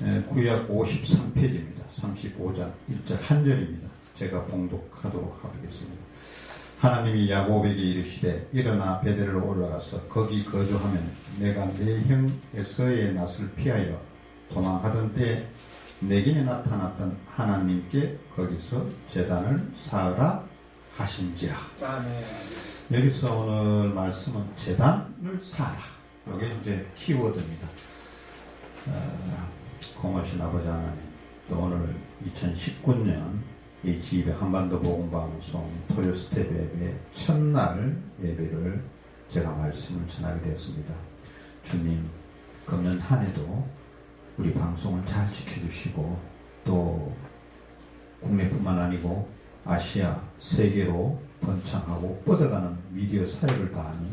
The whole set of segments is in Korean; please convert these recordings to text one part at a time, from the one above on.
구약 53페이지입니다. 35장 1절 한 절입니다. 제가 봉독하도록 하겠습니다. 하나님이 야곱에게 이르시되 일어나 베델로 올라가서 거기 거주하면 내가 내 형 에서의 낯을 피하여 도망하던 때 내게 나타났던 하나님께 거기서 제단을 쌓으라 하신지라. 아멘. 여기서 오늘 말씀은 제단을 쌓으라. 이게 이제 키워드입니다. 공하신 아버지 하나님, 또 오늘 2019년 HBC 한반도 복음방송 토요 스텝 예배 첫날 예배를 제가 말씀을 전하게 되었습니다. 주님, 금년 한 해도 우리 방송을 잘 지켜주시고 또 국내뿐만 아니고 아시아, 세계로 번창하고 뻗어가는 미디어 사역을 다하는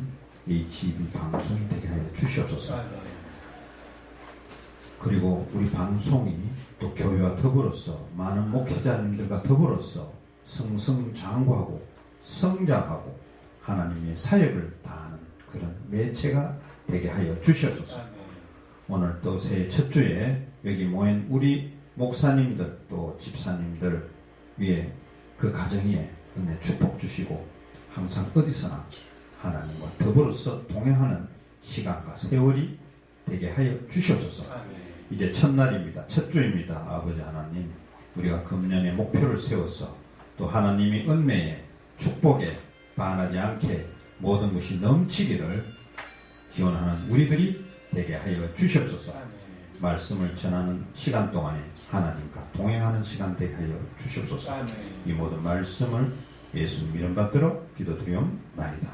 HBC 방송이 되게 하여 주시옵소서. 그리고 우리 방송이 또 교회와 더불어서 많은 목회자님들과 더불어서 승승장구하고 성장하고 하나님의 사역을 다하는 그런 매체가 되게 하여 주시옵소서. 오늘 또 새해 첫 주에 여기 모인 우리 목사님들 또 집사님들 위에 그 가정에 은혜 축복 주시고 항상 어디서나 하나님과 더불어서 동행하는 시간과 세월이 되게 하여 주시옵소서. 이제 첫날입니다. 첫 주입니다. 아버지 하나님, 우리가 금년에 목표를 세워서 또 하나님이 은혜에 축복에 반하지 않게 모든 것이 넘치기를 기원하는 우리들이 되게 하여 주시옵소서. 말씀을 전하는 시간 동안에 하나님과 동행하는 시간 되게 하여 주시옵소서. 이 모든 말씀을 예수 이름 받들어 기도드리옵나이다.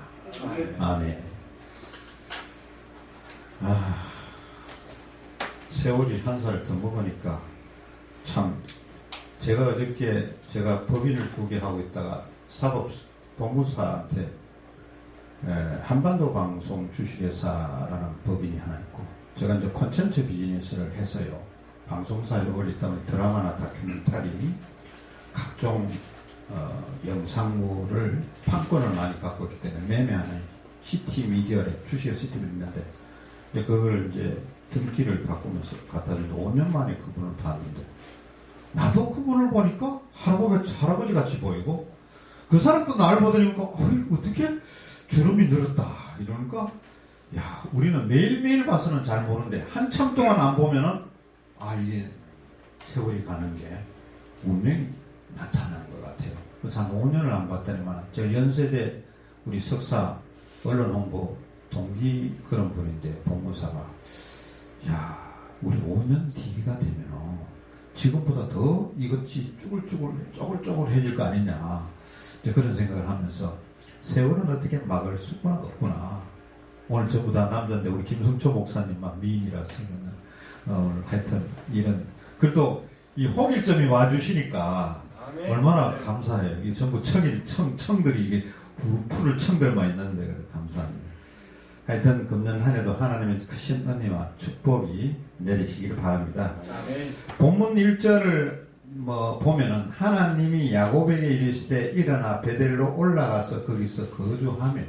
아멘. 세월이 한 살 더 먹으니까 참, 제가 어저께 제가 법인을 2개 하고 있다가 사법본부사한테 한반도 방송 주식회사라는 법인이 하나 있고, 제가 이제 콘텐츠 비즈니스를 해서요, 방송사에 올렸다 보니 드라마나 다큐멘터리 각종 영상물을 판권을 많이 갖고 있기 때문에 매매하는 시티미디어에 주식회 시티를 있는데, 그걸 이제 등기를 바꾸면서 갖다 줬는데 5년 만에 그분을 봤는데, 나도 그분을 보니까 할아버지 같이 보이고, 그 사람도 나를 보더니까 어떻게 주름이 늘었다 이러니까, 야, 우리는 매일매일 봐서는 잘 모르는데 한참 동안 안 보면은 이제 세월이 가는 게 운명이 나타나는 것 같아요. 그래서 한 5년을 안 봤더니만, 제가 연세대 우리 석사 언론 홍보 동기 그런 분인데 본문사가, 야, 우리 5년 뒤가 되면 지금보다 더 이것이 쪼글쪼글해질 거 아니냐, 그런 생각을 하면서 세월은 어떻게 막을 수가 없구나. 오늘 전부 다 남자인데 우리 김성초 목사님만 미인이라서 하여튼 이런, 그래도 이 홍일점이 와주시니까 얼마나 감사해요. 이 전부 청들이 이게 푸를 청들만 있는데 감사합니다. 하여튼 금년 한 해도 하나님의 크신 은혜와 축복이 내리시기를 바랍니다. 본문 1절을 보면은 하나님이 야곱에게 이르시되 일어나 베델로 올라가서 거기서 거주하며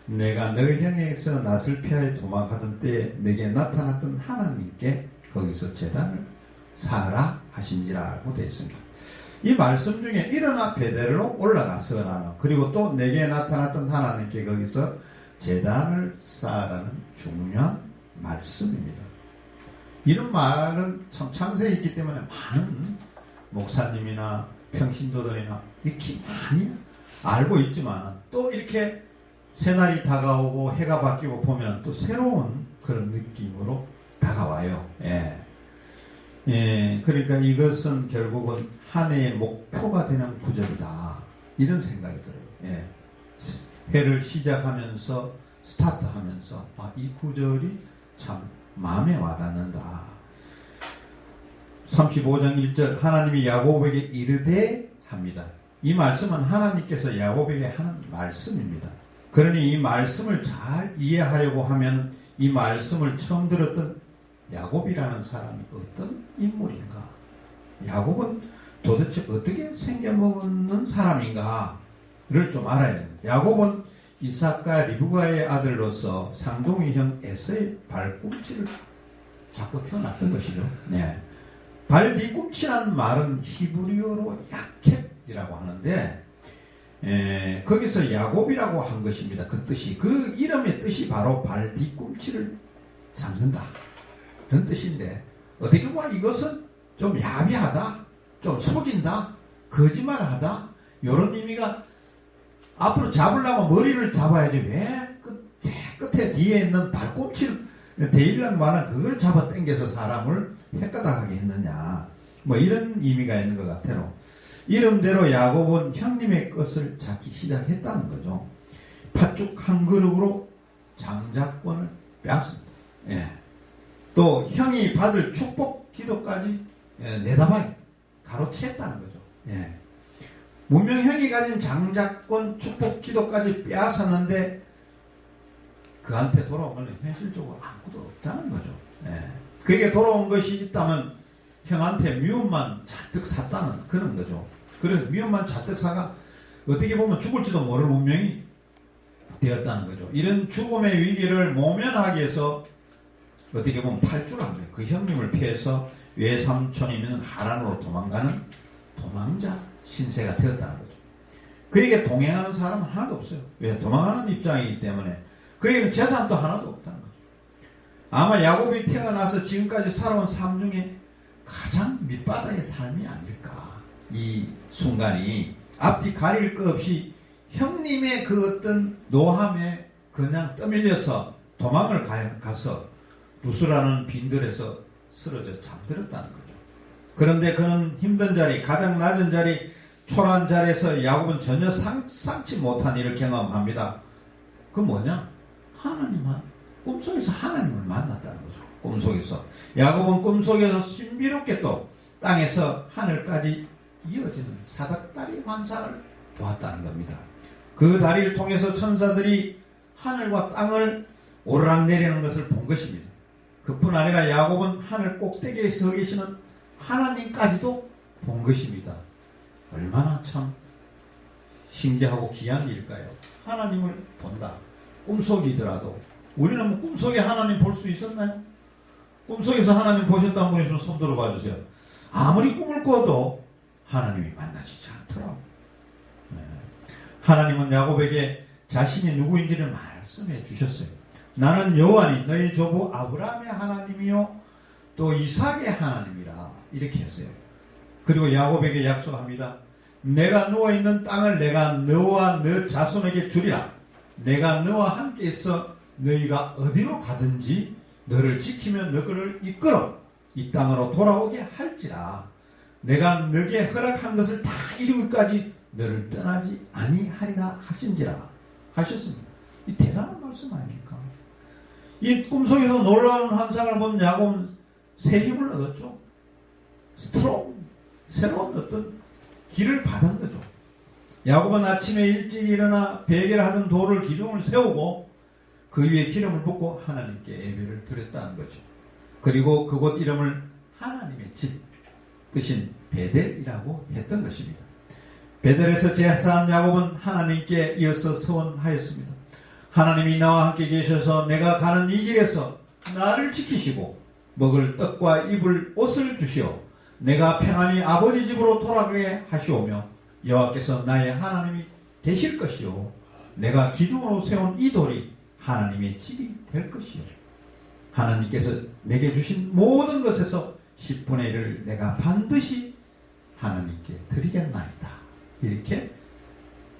내가 너희 형에서 낯을 피하여 도망하던 때에 내게 나타났던 하나님께 거기서 제단을 쌓으라 하신지라고 되어 있습니다. 이 말씀 중에 일어나 베델로 올라가서라는, 그리고 또 내게 나타났던 하나님께 거기서 제단을 쌓으라는 중요한 말씀입니다. 이런 말은 참 창세에 있기 때문에 많은 목사님이나 평신도들이나 이렇게 많이 알고 있지만, 또 이렇게 새날이 다가오고 해가 바뀌고 보면 또 새로운 그런 느낌으로 다가와요. 그러니까 이것은 결국은 한 해의 목표가 되는 구절이다, 이런 생각이 들어요. 해를 시작하면서 스타트하면서 이 구절이 참 마음에 와닿는다. 35장 1절 하나님이 야곱에게 이르되 합니다. 이 말씀은 하나님께서 야곱에게 하는 말씀입니다. 그러니 이 말씀을 잘 이해하려고 하면 이 말씀을 처음 들었던 야곱이라는 사람이 어떤 인물인가, 야곱은 도대체 어떻게 생겨먹는 사람인가를 좀 알아야 됩니다. 야곱은 이삭과 리브가의 아들로서 상동이 형 에서의 발꿈치를 자꾸 태어났던 것이죠. 네. 발 뒤꿈치란 말은 히브리어로 야캡이라고 하는데 거기서 야곱이라고 한 것입니다. 그 뜻이, 그 이름의 뜻이 바로 발 뒤꿈치를 잡는다 그런 뜻인데, 어떻게 보면 이것은 좀 야비하다, 좀 속인다, 거짓말하다, 이런 의미가, 앞으로 잡으려면 머리를 잡아야지 왜 끝에 뒤에 있는 발꿈치를, 데일이라는 말은 그걸 잡아 당겨서 사람을 헷가닥하게 했느냐, 뭐 이런 의미가 있는 것 같아요. 이름대로 야곱은 형님의 것을 잡기 시작했다는 거죠. 팥죽 한 그릇으로 장자권을 빼앗습니다. 예. 또 형이 받을 축복 기도까지 내다봐요. 가로챘다는 거죠. 예. 문명 형이 가진 장자권 축복 기도까지 빼앗았는데 그한테 돌아온 건 현실적으로 아무것도 없다는 거죠. 예. 그게 돌아온 것이 있다면 형한테 미움만 잔뜩 샀다는 그런 거죠. 그래서 미움만 잔뜩 사가 어떻게 보면 죽을지도 모를 운명이 되었다는 거죠. 이런 죽음의 위기를 모면하기 위해서 어떻게 보면 탈출한 거예요. 그 형님을 피해서 외삼촌이면 하란으로 도망가는 도망자 신세가 되었다는 거죠. 그에게 동행하는 사람은 하나도 없어요. 왜? 도망가는 입장이기 때문에. 그에게는 재산도 하나도 없다는 거죠. 아마 야곱이 태어나서 지금까지 살아온 삶 중에 가장 밑바닥의 삶이 아닐까. 이 순간이 앞뒤 가릴 것 없이 형님의 그 어떤 노함에 그냥 떠밀려서 도망을 가서 루스라는 빈들에서 쓰러져 잠들었다는 거죠. 그런데 그는 힘든 자리, 가장 낮은 자리, 초라한 자리에서 야곱은 전혀 상치 못한 일을 경험합니다. 그 뭐냐? 꿈속에서 하나님을 만났다는 거죠. 꿈속에서. 야곱은 꿈속에서 신비롭게 또 땅에서 하늘까지 이어지는 사닥다리 환상을 보았다는 겁니다. 그 다리를 통해서 천사들이 하늘과 땅을 오르락내리는 것을 본 것입니다. 그뿐 아니라 야곱은 하늘 꼭대기에 서 계시는 하나님까지도 본 것입니다. 얼마나 참 신기하고 귀한 일일까요? 하나님을 본다. 꿈속이더라도. 우리는 뭐 꿈속에 하나님 볼 수 있었나요? 꿈속에서 하나님 보셨다는 분이 있으면 손 들어봐 주세요. 아무리 꿈을 꿔도 하나님이 만나지지 않더라고. 하나님은 야곱에게 자신이 누구인지를 말씀해 주셨어요. 나는 여호와니 너희 조부 아브라함의 하나님이요 또 이삭의 하나님이라 이렇게 했어요. 그리고 야곱에게 약속합니다. 내가 누워있는 땅을 내가 너와 너 자손에게 주리라. 내가 너와 함께 있어 너희가 어디로 가든지 너를 지키며 너를 이끌어 이 땅으로 돌아오게 할지라. 내가 너에게 허락한 것을 다 이루기까지 너를 떠나지 아니하리라 하신지라 하셨습니다. 이 대단한 말씀 아닙니까? 이 꿈속에서 놀라운 환상을 본 야곱은 새 힘을 얻었죠. 새로운 어떤 길을 받은 거죠. 야곱은 아침에 일찍 일어나 베개를 하던 돌을 기둥을 세우고 그 위에 기름을 붓고 하나님께 예배를 드렸다는 거죠. 그리고 그곳 이름을 하나님의 집 뜻인 베델이라고 했던 것입니다. 베델에서 제사한 야곱은 하나님께 이어서 서원하였습니다. 하나님이 나와 함께 계셔서 내가 가는 이 길에서 나를 지키시고 먹을 떡과 입을 옷을 주시오. 내가 평안히 아버지 집으로 돌아가게 하시오며 여호와께서 나의 하나님이 되실 것이요 내가 기둥으로 세운 이 돌이 하나님의 집이 될 것이요 하나님께서 내게 주신 모든 것에서 10분의 1을 내가 반드시 하나님께 드리겠나이다. 이렇게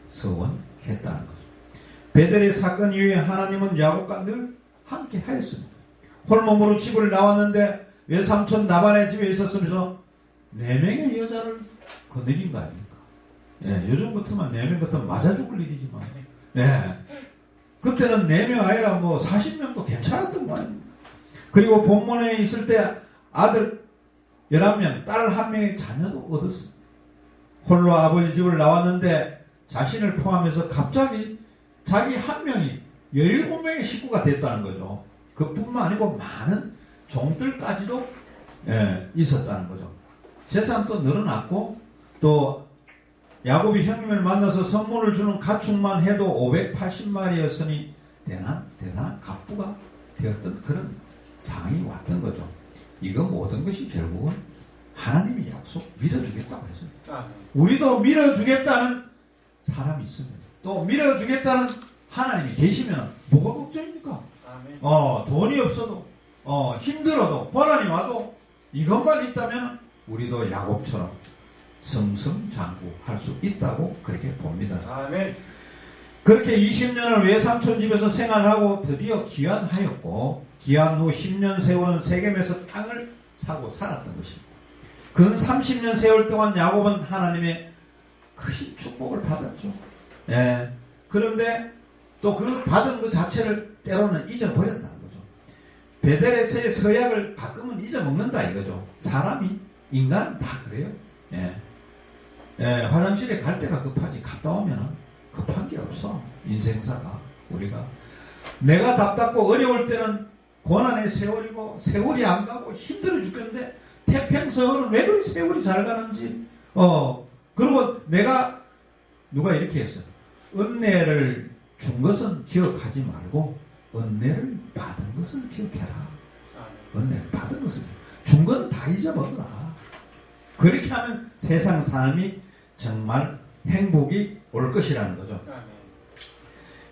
서원했다는 거죠. 베델의 사건 이후에 하나님은 야곱과 늘 함께 하였습니다. 홀몸으로 집을 나왔는데 외삼촌 나반의 집에 있었으면서 4명의 여자를 거느린 거 아닙니까? 예, 요즘 같으면 4명 같으면 맞아 죽을 일이지만, 예, 그때는 4명 아니라 뭐 40명도 괜찮았던 거 아닙니까? 그리고 본문에 있을 때 아들 11명, 딸 1명의 자녀도 얻었습니다. 홀로 아버지 집을 나왔는데 자신을 포함해서 갑자기 자기 1명이 17명의 식구가 됐다는 거죠. 그뿐만 아니고 많은 종들까지도 있었다는 거죠. 재산도 늘어났고 또 야곱이 형님을 만나서 선물을 주는 가축만 해도 580마리였으니 대단한 갑부가 되었던 그런 상황이 왔던 거죠. 이거 모든 것이 결국은 하나님이 약속 밀어주겠다고 했어요. 우리도 밀어주겠다는 사람이 있으면, 또 밀어주겠다는 하나님이 계시면 뭐가 걱정입니까? 돈이 없어도, 힘들어도, 고난이 와도 이것만 있다면 우리도 야곱처럼 승승장구할 수 있다고 그렇게 봅니다. 아멘. 그렇게 20년을 외삼촌 집에서 생활하고 드디어 귀환하였고, 귀환 후 10년 세월은 세겜에서 땅을 사고 살았던 것입니다. 근 30년 세월 동안 야곱은 하나님의 큰 축복을 받았죠. 예. 그런데 또 그 받은 그 자체를 때로는 잊어버렸다는 거죠. 베델에서의 서약을 가끔은 잊어먹는다 이거죠. 사람이, 인간은 다 그래요. 예. 화장실에 갈 때가 급하지 갔다 오면은 급한 게 없어. 인생사가. 우리가 내가 답답고 어려울 때는 고난의 세월이고 세월이 안 가고 힘들어 죽겠는데 태평성은 왜 그리 세월이 잘 가는지. 그리고 내가 누가 이렇게 했어. 은혜를 준 것은 기억하지 말고 은혜를 받은 것을 기억해라. 은혜를 받은 것을 준 건 다 잊어먹어라. 그렇게 하면 세상 삶이 정말 행복이 올 것이라는 거죠.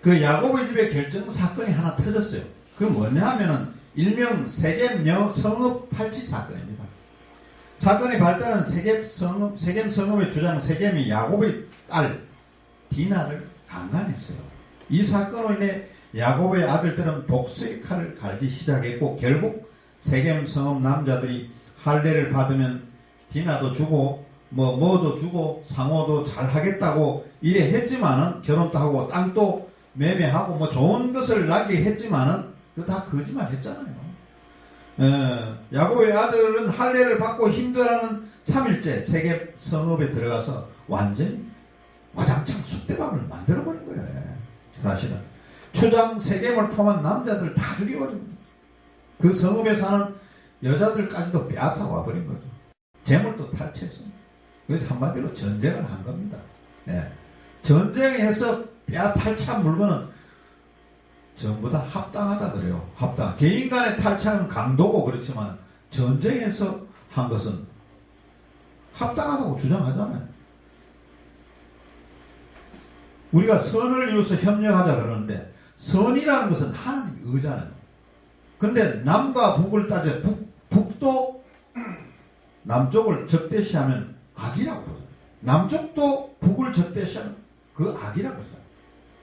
그 야곱의 집에 결정 사건이 하나 터졌어요. 그 뭐냐 하면은 일명 세겜 성읍 탈취 사건입니다. 사건의 발단은 세겜 성읍의 주장 세겜이 야곱의 딸 디나를 강간했어요. 이 사건으로 인해 야곱의 아들들은 복수의 칼을 갈기 시작했고, 결국 세겜 성읍 남자들이 할례를 받으면 디나도 주고 뭐도 주고 상호도 잘 하겠다고 이래 했지만은, 결혼도 하고 땅도 매매하고 뭐 좋은 것을 낳게 했지만은 그거 다 거짓말 했잖아요. 야곱의 아들은 할례를 받고 힘들어하는 3일째 세겜 성읍에 들어가서 완전히 와장창 쑥대밥을 만들어버린 거예요. 사실은 추장 세겜을 포함한 남자들 다 죽여버립니다. 그 성읍에 사는 여자들까지도 빼앗아 와버린 거죠. 재물도 탈취했습니다. 그래서 한마디로 전쟁을 한 겁니다. 전쟁해서 탈취한 물건은 전부 다 합당하다 그래요. 합당. 개인 간의 탈취하는 강도고 그렇지만 전쟁에서 한 것은 합당하다고 주장하잖아요. 우리가 선을 이루어서 협력하자 그러는데 선이라는 것은 하나님의 의잖아요. 근데 남과 북을 따져 북도 남쪽을 적대시하면 악이라고 보잖아요. 남쪽도 북을 적대시하면 그 악이라고 보잖아요.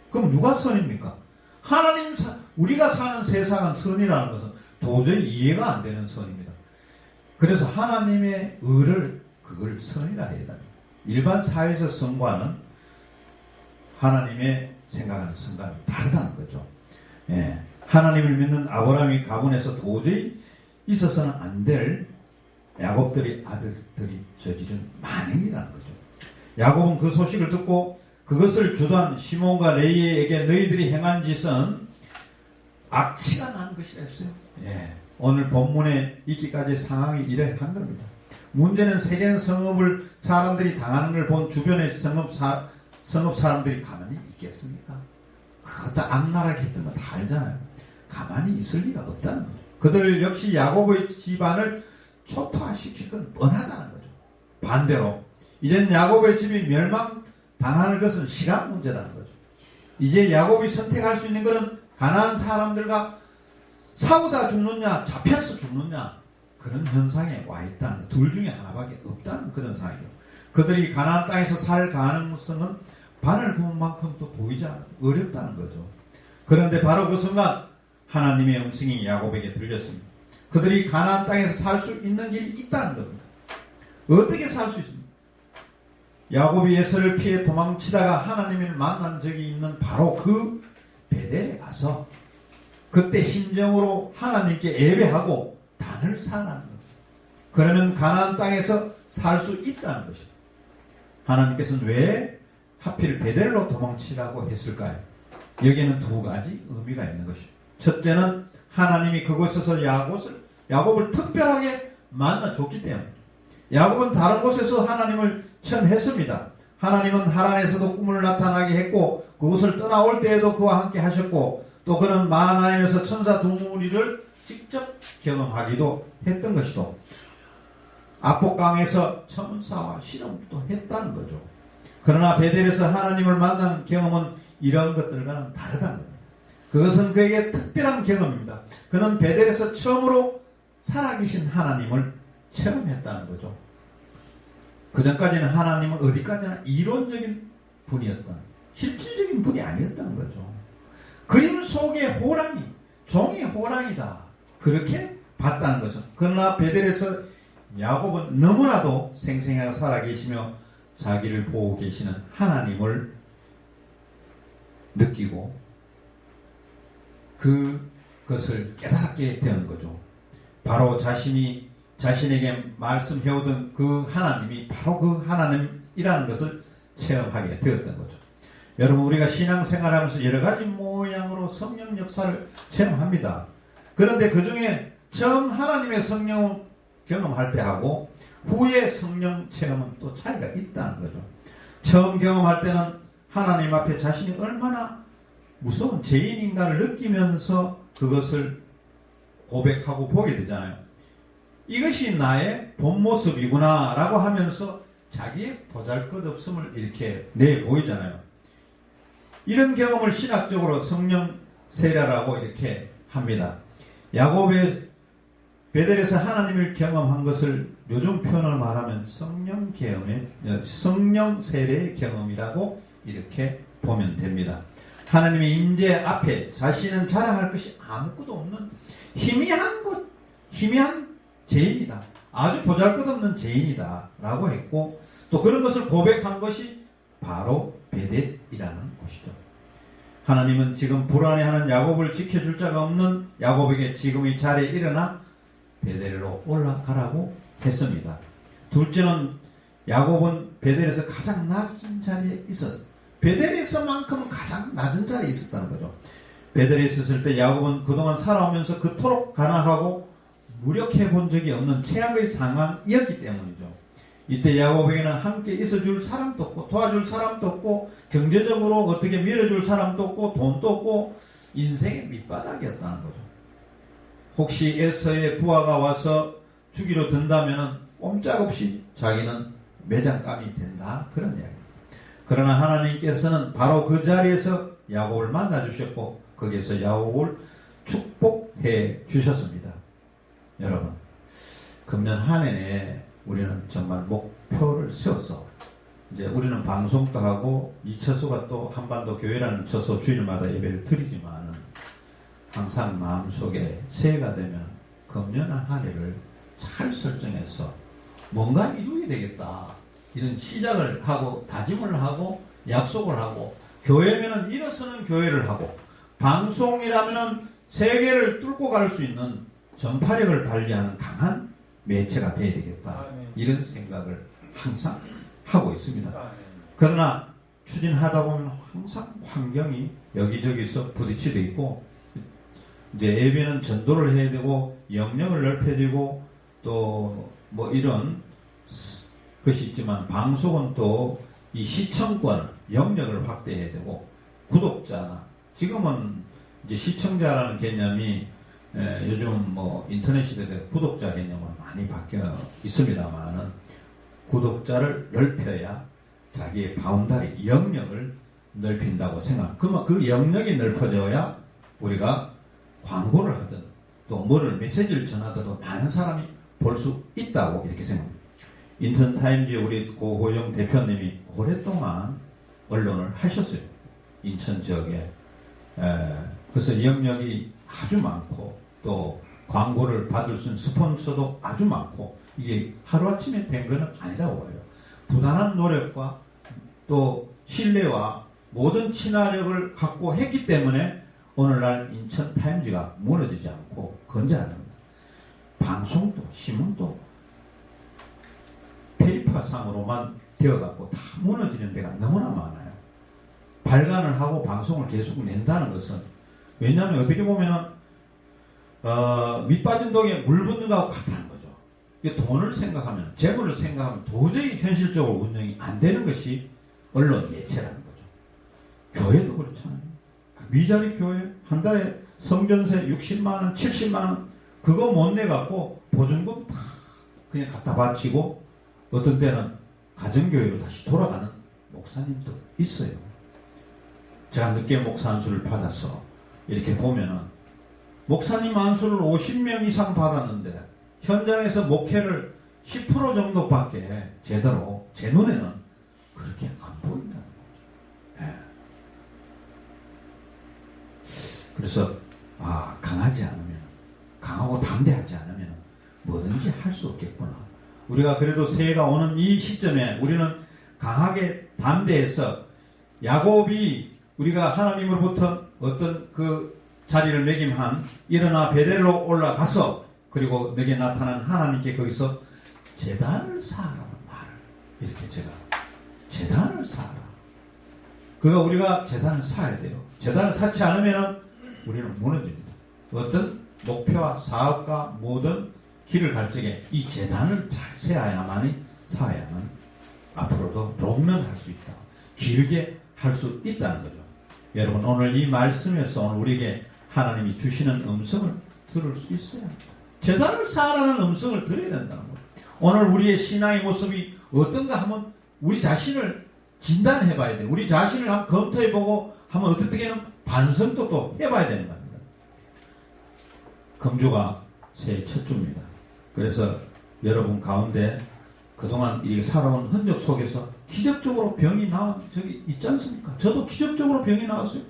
그럼 누가 선입니까? 하나님, 우리가 사는 세상은 선이라는 것은 도저히 이해가 안 되는 선입니다. 그래서 하나님의 의를 그걸 선이라 해야 됩니다. 일반 사회에서 선과는 하나님의 생각하는 선과는 다르다는 거죠. 하나님을 믿는 아브라함이 가문에서 도저히 있어서는 안 될 야곱들의 아들들이 저지른 만행이라는 거죠. 야곱은 그 소식을 듣고 그것을 주도한 시몬과 레위에게 너희들이 행한 짓은 악취가 난 것이라 했어요. 오늘 본문에 있기까지 상황이 이러한 겁니다. 문제는 세겜 성읍을 사람들이 당하는 걸 본 주변의 성읍 사람들이 가만히 있겠습니까? 그것도 악랄하게 했던 거 다 알잖아요. 가만히 있을 리가 없다는 거죠. 그들 역시 야곱의 집안을 초토화시킬 건 뻔하다는 거죠. 반대로 이젠 야곱의 집이 멸망당하는 것은 시간 문제라는 거죠. 이제 야곱이 선택할 수 있는 것은 가나안 사람들과 싸우다 죽느냐 잡혀서 죽느냐 그런 현상에 와 있다는 것. 둘 중에 하나밖에 없다는 그런 상황이죠. 그들이 가나안 땅에서 살 가능성은 바늘 구멍만큼도 보이지 않아요. 어렵다는 거죠. 그런데 바로 그 순간 하나님의 음성이 야곱에게 들렸습니다. 그들이 가나안 땅에서 살 수 있는 길이 있다는 겁니다. 어떻게 살 수 있습니까? 야곱이 에서를 피해 도망치다가 하나님을 만난 적이 있는 바로 그 베델에 가서 그때 심정으로 하나님께 예배하고 단을 쌓아라는 겁니다. 그러면 가나안 땅에서 살 수 있다는 것입니다. 하나님께서는 왜 하필 베델로 도망치라고 했을까요? 여기에는 두 가지 의미가 있는 것입니다. 첫째는 하나님이 그곳에서 야곱을 특별하게 만나줬기 때문에. 야곱은 다른 곳에서 하나님을 처음 했습니다. 하나님은 하란에서도 꿈을 나타나게 했고 그곳을 떠나올 때에도 그와 함께 하셨고 또 그는 마하나임에서 천사 두 무리를 직접 경험하기도 했던 것이도 압복강에서 천사와 실험도 했다는 거죠. 그러나 베델에서 하나님을 만난 경험은 이런 것들과는 다르다는 겁니다. 그것은 그에게 특별한 경험입니다. 그는 베델에서 처음으로 살아계신 하나님을 체험했다는 거죠. 그 전까지는 하나님은 어디까지나 이론적인 분이었던, 실질적인 분이 아니었다는 거죠. 그림 속의 호랑이, 종이 호랑이다, 그렇게 봤다는 거죠. 그러나 베델에서 야곱은 너무나도 생생하게 살아계시며 자기를 보고 계시는 하나님을 느끼고 그것을 깨닫게 되는 거죠. 바로 자신에게 말씀해오던 그 하나님이 바로 그 하나님이라는 것을 체험하게 되었던 거죠. 여러분, 우리가 신앙생활하면서 여러 가지 모양으로 성령 역사를 체험합니다. 그런데 그 중에 처음 하나님의 성령을 경험할 때하고 후에 성령 체험은 또 차이가 있다는 거죠. 처음 경험할 때는 하나님 앞에 자신이 얼마나 무서운 죄인인가를 느끼면서 그것을 고백하고 보게 되잖아요. 이것이 나의 본 모습이구나 라고 하면서 자기의 보잘것없음을 이렇게 내보이잖아요. 이런 경험을 신학적으로 성령 세례라고 이렇게 합니다. 야곱의 베델에서 하나님을 경험한 것을 요즘 표현을 말하면 성령 세례의 경험이라고 이렇게 보면 됩니다. 하나님의 임재 앞에 자신은 자랑할 것이 아무것도 없는 희미한 죄인이다. 아주 보잘것없는 죄인이다 라고 했고, 또 그런 것을 고백한 것이 바로 베델이라는 곳이죠. 하나님은 지금 불안해하는 야곱을 지켜줄 자가 없는 야곱에게 지금 이 자리에 일어나 베델로 올라가라고 했습니다. 둘째는 야곱은 베델에서 가장 낮은 자리에 있었어요. 베델에서만큼은 가장 낮은 자리에 있었다는 거죠. 베델에 있었을 때 야곱은 그동안 살아오면서 그토록 가난하고 무력해 본 적이 없는 최악의 상황이었기 때문이죠. 이때 야곱에게는 함께 있어줄 사람도 없고 도와줄 사람도 없고 경제적으로 어떻게 밀어줄 사람도 없고 돈도 없고 인생의 밑바닥이었다는 거죠. 혹시 에서의 부하가 와서 주기로 든다면 꼼짝없이 자기는 매장감이 된다, 그런 이야기입니다. 그러나 하나님께서는 바로 그 자리에서 야곱을 만나주셨고 거기에서 야곱을 축복해 주셨습니다. 여러분, 금년 한 해에 우리는 정말 목표를 세웠어. 이제 우리는 방송도 하고 이 처소가 또 한반도 교회라는 처소 주일마다 예배를 드리지만 항상 마음속에 새해가 되면 금년 한 해를 잘 설정해서 뭔가 이루어야 되겠다, 이런 시작을 하고 다짐을 하고 약속을 하고, 교회면은 일어서는 교회를 하고, 방송이라면은 세계를 뚫고 갈 수 있는 전파력을 발휘하는 강한 매체가 되어야 되겠다, 이런 생각을 항상 하고 있습니다. 그러나 추진하다 보면 항상 환경이 여기저기서 부딪히고 있고, 이제 예배는 전도를 해야 되고 영역을 넓혀야 되고 또 뭐 이런 것이 있지만, 방송은 또 이 시청권 영역을 확대해야 되고, 구독자, 지금은 이제 시청자라는 개념이 요즘 뭐 인터넷 시대에 구독자 개념은 많이 바뀌어 있습니다만은, 구독자를 넓혀야 자기의 바운다리, 영역을 넓힌다고 생각. 그러면 그 영역이 넓어져야 우리가 광고를 하든 또 뭐를 메시지를 전하더라도 많은 사람이 볼 수 있다고 이렇게 생각합니다. 인천타임즈 우리 고호영 대표님이 오랫동안 언론을 하셨어요. 인천 지역에. 그래서 영역이 아주 많고 또 광고를 받을 수 있는 스폰서도 아주 많고, 이게 하루아침에 된 것은 아니라고 봐요. 부단한 노력과 또 신뢰와 모든 친화력을 갖고 했기 때문에 오늘날 인천타임즈가 무너지지 않고 건재합니다. 방송도 신문도 페이퍼상으로만 되어갖고 다 무너지는 데가 너무나 많아요. 발간을 하고 방송을 계속 낸다는 것은, 왜냐하면 어떻게 보면은 밑빠진 독에 물 붓는 것하고 같다는 거죠. 이게 돈을 생각하면, 재물을 생각하면 도저히 현실적으로 운영이 안 되는 것이 언론 매체라는 거죠. 교회도 그렇잖아요. 그 미자리 교회 한 달에 성전세 60만원, 70만원 그거 못 내갖고 보증금 다 그냥 갖다 바치고 어떤 때는 가정교회로 다시 돌아가는 목사님도 있어요. 제가 늦게 목사 안수를 받아서 이렇게 보면은 목사님 안수를 50명 이상 받았는데 현장에서 목회를 10% 정도밖에 제대로 제 눈에는 그렇게 안 보인다는 거죠. 예. 그래서 강하지 않으면, 강하고 담대하지 않으면 뭐든지 할 수 없겠구나. 우리가 그래도 새해가 오는 이 시점에 우리는 강하게 담대해서 야곱이 우리가 하나님으로부터 어떤 그 자리를 매김한 일어나 베델로 올라가서 그리고 내게 나타난 하나님께 거기서 제단을 쌓아라는 말을 이렇게 제가 제단을 쌓아라. 그가 우리가 제단을 쌓아야 돼요. 제단을 쌓지 않으면 우리는 무너집니다. 어떤 목표와 사업과 모든 길을 갈 적에 이 제단을 잘 세워야만이 쌓아야만 앞으로도 롱런할 수 있다. 길게 할 수 있다는 거죠. 여러분 오늘 이 말씀에서 오늘 우리에게 하나님이 주시는 음성을 들을 수 있어야 합니다. 제단을 쌓아라는 음성을 들어야 된다는 거예요. 오늘 우리의 신앙의 모습이 어떤가 하면 우리 자신을 진단해 봐야 돼요. 우리 자신을 한번 검토해 보고 한번 어떻게는 반성도 또 해봐야 되는 겁니다. 금주가 새해 첫 주입니다. 그래서 여러분 가운데 그동안 이렇게 살아온 흔적 속에서 기적적으로 병이 나온 적이 있지 않습니까? 저도 기적적으로 병이 나왔어요.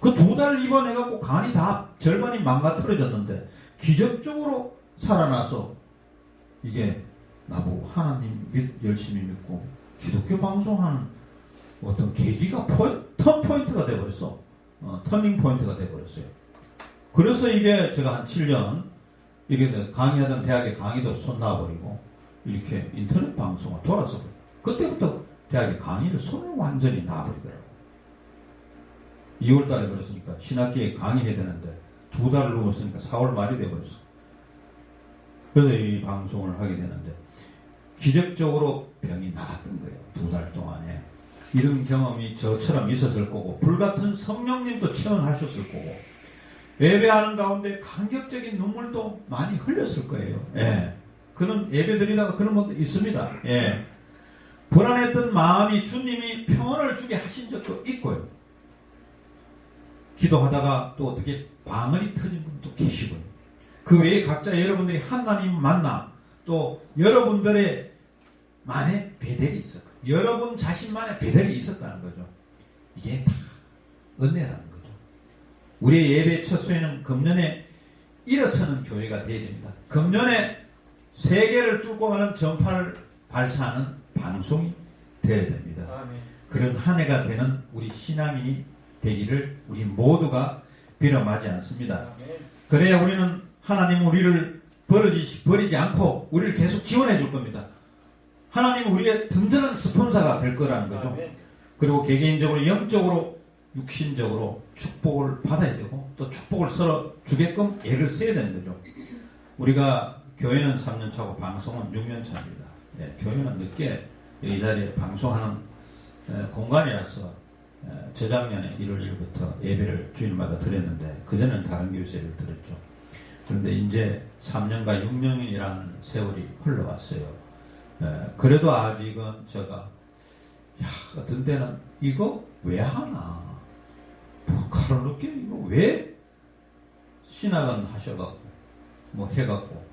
그 2달 입원해갖고 간이 다 절반이 망가뜨려졌는데 기적적으로 살아나서 이게 나보고 하나님 열심히 믿고 기독교 방송하는 어떤 계기가 턴포인트가 돼버렸어. 터닝 포인트가 돼버렸어요. 그래서 이게 제가 한 7년 이게 강의하던 대학에 강의도 손 놔버리고 이렇게 인터넷 방송을 돌아서 그때부터 대학에 강의를 손을 완전히 놔버리더라고요. 2월 달에 그랬으니까 신학기에 강의해야 되는데 2달을 누웠으니까 4월 말이 돼버렸어. 그래서 이 방송을 하게 되는데 기적적으로 병이 나았던 거예요. 2달 동안에. 이런 경험이 저처럼 있었을 거고 불같은 성령님도 체험하셨을 거고 예배하는 가운데 감격적인 눈물도 많이 흘렸을 거예요. 예. 그런 예배 드리다가 그런 분도 있습니다. 예. 불안했던 마음이 주님이 평안을 주게 하신 적도 있고요. 기도하다가 또 어떻게 방언이 터진 분도 계시고요. 그 외에 각자 여러분들이 하나님 만나 또 여러분들의 만의 베델이 있었고 여러분 자신만의 베델이 있었다는 거죠. 이게 다 은혜라는 거죠. 우리의 예배 첫 수에는 금년에 일어서는 교회가 되어야 됩니다. 금년에 세계를 뚫고 가는 전파를 발사하는 방송이 되어야 됩니다. 아멘. 그런 한 해가 되는 우리 신앙인이 되기를 우리 모두가 빌어마지 않습니다. 아멘. 그래야 우리는 하나님 우리를 버리지 않고 우리를 계속 지원해 줄 겁니다. 하나님은 우리의 든든한 스폰서가 될 거라는 거죠. 아멘. 그리고 개개인적으로 영적으로 육신적으로 축복을 받아야 되고 또 축복을 서로 주게끔 애를 써야 되는 거죠. 우리가 교회는 3년 차고 방송은 6년 차입니다. 예, 교회는 늦게 이 자리에 방송하는 공간이라서 저작년에 1월 1일부터 예배를 주일마다 드렸는데 그전에는 다른 교회를 드렸죠. 그런데 이제 3년과 6년이라는 세월이 흘러왔어요. 그래도 아직은 제가 어떤 때는 이거 왜 하나 북한을 늦게 이거 왜 신학은 하셔갖고 뭐 해갖고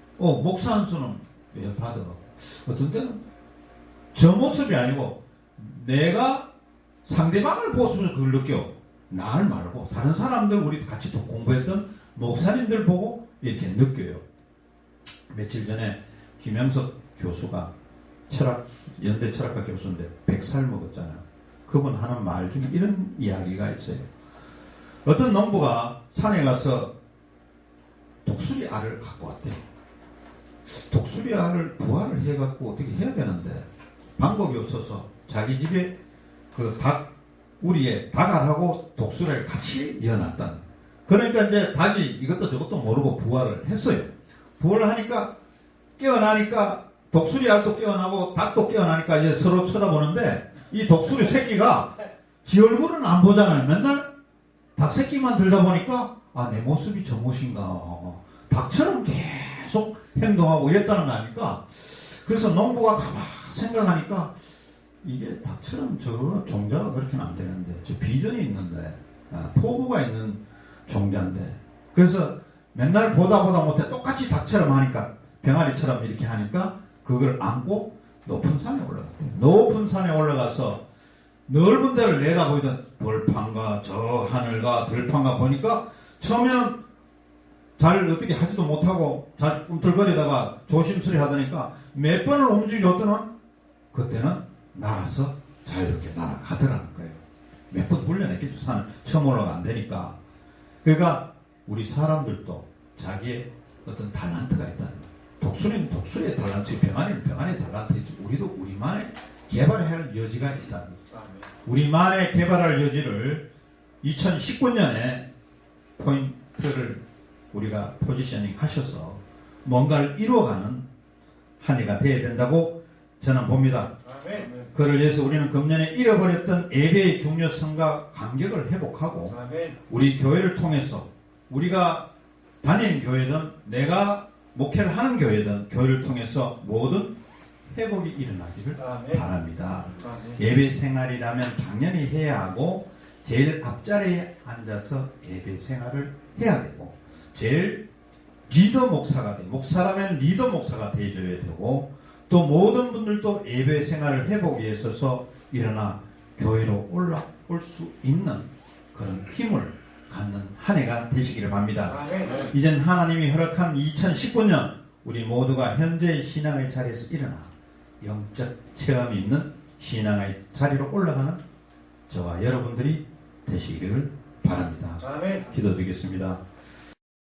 목사 안수는 왜 받아갖고 어떤 때는 저 모습이 아니고 내가 상대방을 보면서 그걸 느껴. 날 말고 다른 사람들 우리 같이 공부했던 목사님들 보고 이렇게 느껴요. 며칠 전에 김영석 교수가 연대 철학과 교수인데 100살 먹었잖아요. 그분 하는 말 중에 이런 이야기가 있어요. 어떤 농부가 산에 가서 독수리 알을 갖고 왔대요. 독수리 알을 부화를 해갖고 어떻게 해야 되는데 방법이 없어서 자기 집에 그 닭 우리에 닭알하고 독수리를 같이 이어놨다는. 그러니까 이제 닭이 이것도 저것도 모르고 부화를 했어요. 부화를 하니까 깨어나니까 독수리 알도 깨어나고 닭도 깨어나니까 이제 서로 쳐다보는데 이 독수리 새끼가 지 얼굴은 안 보잖아요. 맨날 닭 새끼만 들다 보니까 내 모습이 저 모습인가. 닭처럼 계속 행동하고 이랬다는 거 아닙니까? 그래서 농부가 가만 생각하니까 이게 닭처럼 저 종자가 그렇게는 안 되는데, 저 비전이 있는데, 포부가 있는 종자인데, 그래서 맨날 보다 못해 똑같이 닭처럼 하니까, 병아리처럼 이렇게 하니까 그걸 안고 높은 산에 올라갔대요. 높은 산에 올라가서 넓은 데를 내다보이던 벌판과 저 하늘과 들판과 보니까 처음에는 잘 어떻게 하지도 못하고 잘 꿈틀거리다가 조심스레 하다니까 몇 번을 움직여줬더니 그때는 날아서 자유롭게 날아가더라는 거예요. 몇 번 훈련했겠죠. 산 처음 올라가 안 되니까. 그러니까 우리 사람들도 자기의 어떤 달란트가 있다는 거예요. 독수리는 독수리의 달란트, 병아리는 병아리의 달란트이지 우리도 우리만의 개발해야 할 여지가 있다는 거예요. 우리만의 개발할 여지를 2019년에 포인트를 우리가 포지셔닝 하셔서 뭔가를 이루어가는 한 해가 되어야 된다고 저는 봅니다. 그를 위해서 우리는 금년에 잃어버렸던 예배의 중요성과 간격을 회복하고 우리 교회를 통해서 우리가 다니는 교회든 내가 목회를 하는 교회든 교회를 통해서 모든 회복이 일어나기를 바랍니다. 예배 생활이라면 당연히 해야 하고 제일 앞자리에 앉아서 예배 생활을 해야 되고 제일 리더 목사가 돼. 목사라면 리더 목사가 돼줘야 되고 또 모든 분들도 예배 생활을 회복에 있어서 일어나 교회로 올라올 수 있는 그런 힘을 갖는 한 해가 되시기를 바랍니다. 이젠 하나님이 허락한 2019년 우리 모두가 현재의 신앙의 자리에서 일어나 영적 체험이 있는 신앙의 자리로 올라가는 저와 여러분들이 되시기를 바랍니다. 기도드리겠습니다.